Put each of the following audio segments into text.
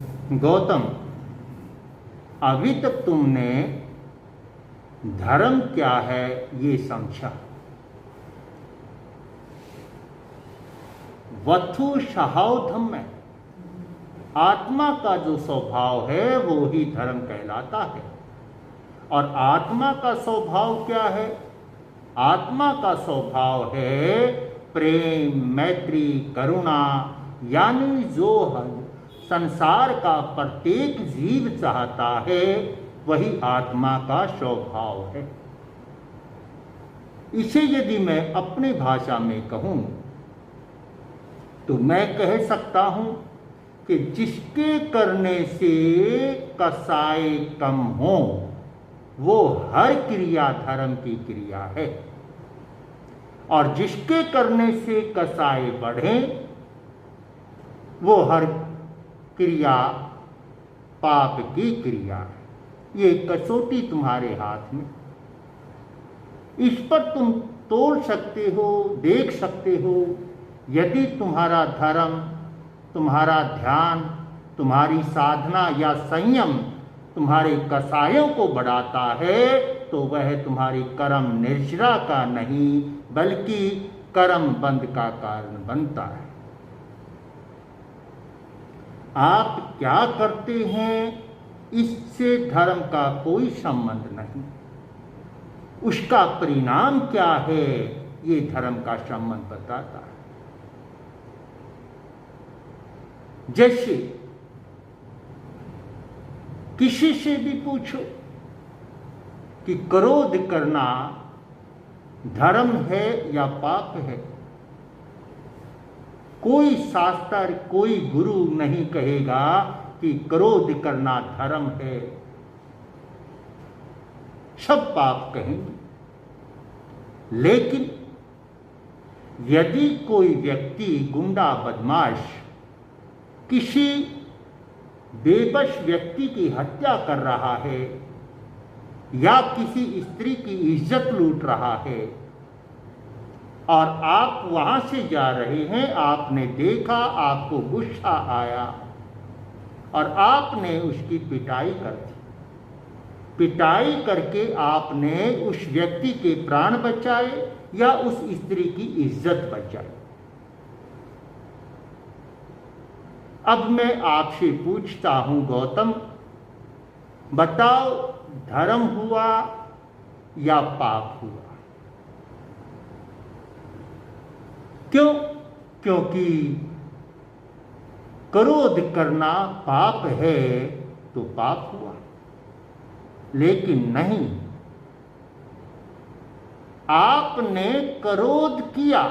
गौतम, अभी तक तुमने धर्म क्या है ये समझा। वत्थु स्वभाव धर्म है। आत्मा का जो स्वभाव है वो ही धर्म कहलाता है। और आत्मा का स्वभाव क्या है? आत्मा का स्वभाव है प्रेम, मैत्री, करुणा, यानी जो संसार का प्रत्येक जीव चाहता है वही आत्मा का स्वभाव है। इसे यदि मैं अपनी भाषा में कहूं तो मैं कह सकता हूं कि जिसके करने से कसाय कम हो वो हर क्रिया धर्म की क्रिया है, और जिसके करने से कसाय बढ़े वो हर क्रिया पाप की क्रिया है। ये कसौटी तुम्हारे हाथ में, इस पर तुम तोल सकते हो, देख सकते हो। यदि तुम्हारा धर्म, तुम्हारा ध्यान, तुम्हारी साधना या संयम तुम्हारे कसायों को बढ़ाता है तो वह तुम्हारी कर्म निर्जरा का नहीं बल्कि कर्म बंध का कारण बनता है। आप क्या करते हैं इससे धर्म का कोई संबंध नहीं। उसका परिणाम क्या है ये धर्म का संबंध बताता है। जैसे किसी से भी पूछो कि क्रोध करना धर्म है या पाप है, कोई शास्त्र, कोई गुरु नहीं कहेगा कि क्रोध करना धर्म है। सब पाप कहेंगे। लेकिन यदि कोई व्यक्ति, गुंडा, बदमाश किसी बेबस व्यक्ति की हत्या कर रहा है या किसी स्त्री की इज्जत लूट रहा है और आप वहां से जा रहे हैं, आपने देखा, आपको गुस्सा आया और आपने उसकी पिटाई कर दी। पिटाई करके आपने उस व्यक्ति के प्राण बचाए या उस स्त्री की इज्जत बचाई। अब मैं आपसे पूछता हूं गौतम, बताओ धर्म हुआ या पाप हुआ? क्यों? क्योंकि क्रोध करना पाप है तो पाप हुआ। लेकिन नहीं, आपने क्रोध किया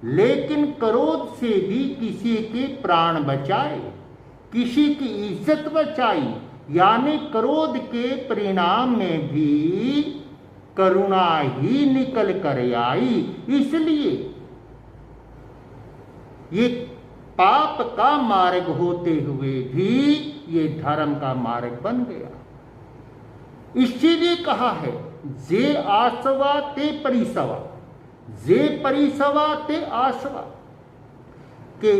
लेकिन क्रोध से भी किसी के प्राण बचाए, किसी की इज्जत बचाई, यानी क्रोध के परिणाम में भी करुणा ही निकल कर आई। इसलिए ये पाप का मार्ग होते हुए भी ये धर्म का मार्ग बन गया। इसीलिए कहा है जे आसवा ते परिसवा, जे परिसवा ते आसवा, कि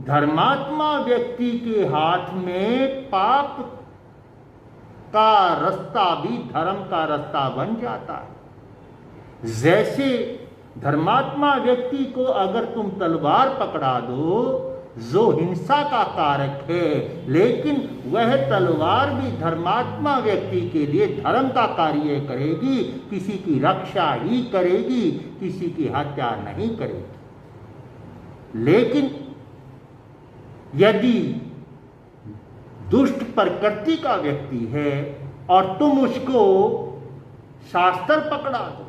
धर्मात्मा व्यक्ति के हाथ में पाप का रास्ता भी धर्म का रास्ता बन जाता है। जैसे धर्मात्मा व्यक्ति को अगर तुम तलवार पकड़ा दो जो हिंसा का कारक है, लेकिन वह तलवार भी धर्मात्मा व्यक्ति के लिए धर्म का कार्य करेगी, किसी की रक्षा ही करेगी, किसी की हत्या नहीं करेगी। लेकिन यदि दुष्ट प्रकृति का व्यक्ति है और तुम उसको शास्त्र पकड़ा दो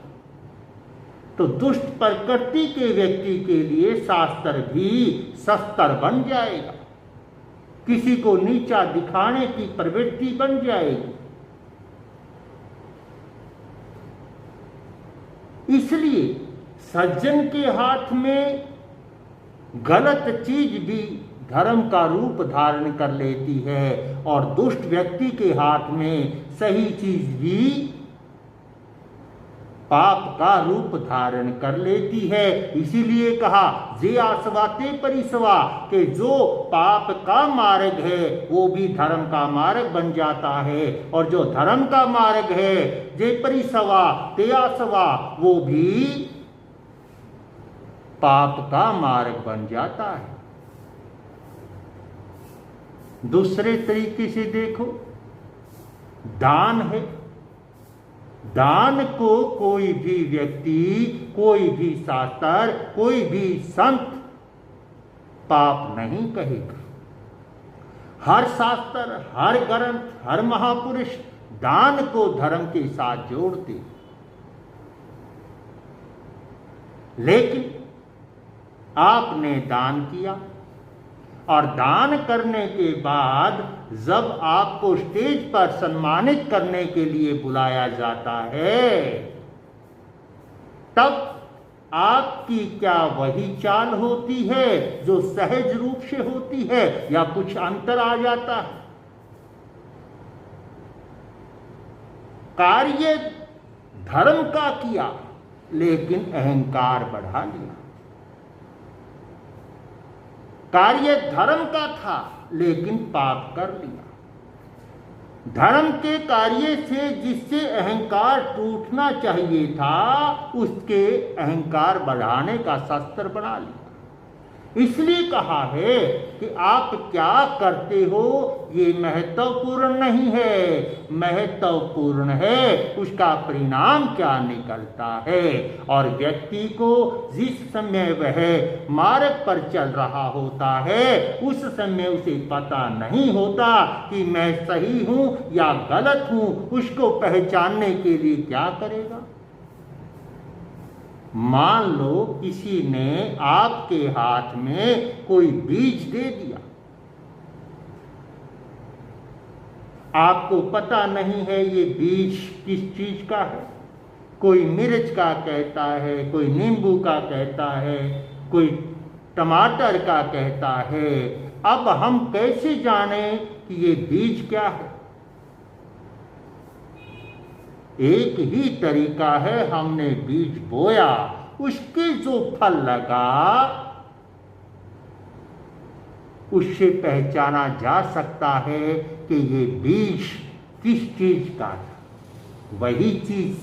तो दुष्ट प्रकृति के व्यक्ति के लिए शास्त्र भी शस्त्र बन जाएगा, किसी को नीचा दिखाने की प्रवृत्ति बन जाएगी। इसलिए सज्जन के हाथ में गलत चीज भी धर्म का रूप धारण कर लेती है और दुष्ट व्यक्ति के हाथ में सही चीज भी पाप का रूप धारण कर लेती है। इसीलिए कहा जे आसवा ते परिसवा, कि जो पाप का मार्ग है वो भी धर्म का मार्ग बन जाता है, और जो धर्म का मार्ग है जे परिसवा ते आसवा, वो भी पाप का मार्ग बन जाता है। दूसरे तरीके से देखो, दान है। दान को कोई भी व्यक्ति, कोई भी शास्त्र, कोई भी संत पाप नहीं कहेगा। हर शास्त्र, हर ग्रंथ, हर महापुरुष दान को धर्म के साथ जोड़ते। लेकिन आपने दान किया, और दान करने के बाद जब आपको स्टेज पर सम्मानित करने के लिए बुलाया जाता है, तब आपकी क्या वही चाल होती है जो सहज रूप से होती है, या कुछ अंतर आ जाता है? कार्य धर्म का किया, लेकिन अहंकार बढ़ा लिया। कार्य धर्म का था, लेकिन पाप कर लिया। धर्म के कार्य से जिससे अहंकार टूटना चाहिए था, उसके अहंकार बढ़ाने का शस्त्र बना लिया। इसलिए कहा है कि आप क्या करते हो ये महत्वपूर्ण नहीं है, महत्वपूर्ण है उसका परिणाम क्या निकलता है। और व्यक्ति को जिस समय वह मार्ग पर चल रहा होता है, उस समय उसे पता नहीं होता कि मैं सही हूं या गलत हूं। उसको पहचानने के लिए क्या करेगा? मान लो किसी ने आपके हाथ में कोई बीज दे दिया, आपको पता नहीं है ये बीज किस चीज का है। कोई मिर्च का कहता है, कोई नींबू का कहता है, कोई टमाटर का कहता है। अब हम कैसे जाने कि ये बीज क्या है? एक ही तरीका है, हमने बीज बोया, उसके जो फल लगा उससे पहचाना जा सकता है कि ये बीज किस चीज का था। वही चीज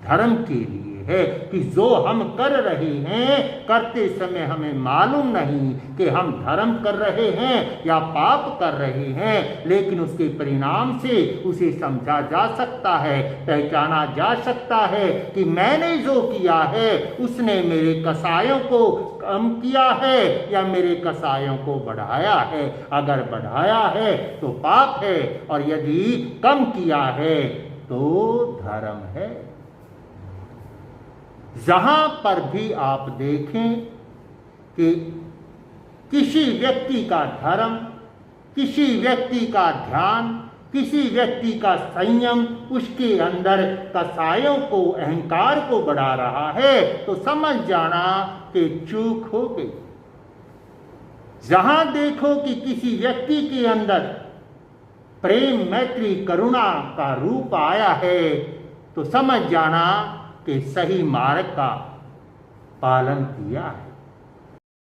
धर्म के लिए है कि जो हम कर रहे हैं, करते समय हमें मालूम नहीं कि हम धर्म कर रहे हैं या पाप कर रहे हैं, लेकिन उसके परिणाम से उसे समझा जा सकता है, पहचाना जा सकता है कि मैंने जो किया है उसने मेरे कसायों को कम किया है या मेरे कसायों को बढ़ाया है। अगर बढ़ाया है तो पाप है, और यदि कम किया है तो धर्म है। जहां पर भी आप देखें कि किसी व्यक्ति का धर्म, किसी व्यक्ति का ध्यान, किसी व्यक्ति का संयम उसके अंदर कसायों को, अहंकार को बढ़ा रहा है, तो समझ जाना कि चूक हो गई। जहां देखो कि किसी व्यक्ति के अंदर प्रेम, मैत्री, करुणा का रूप आया है, तो समझ जाना कि सही मार्ग का पालन किया है।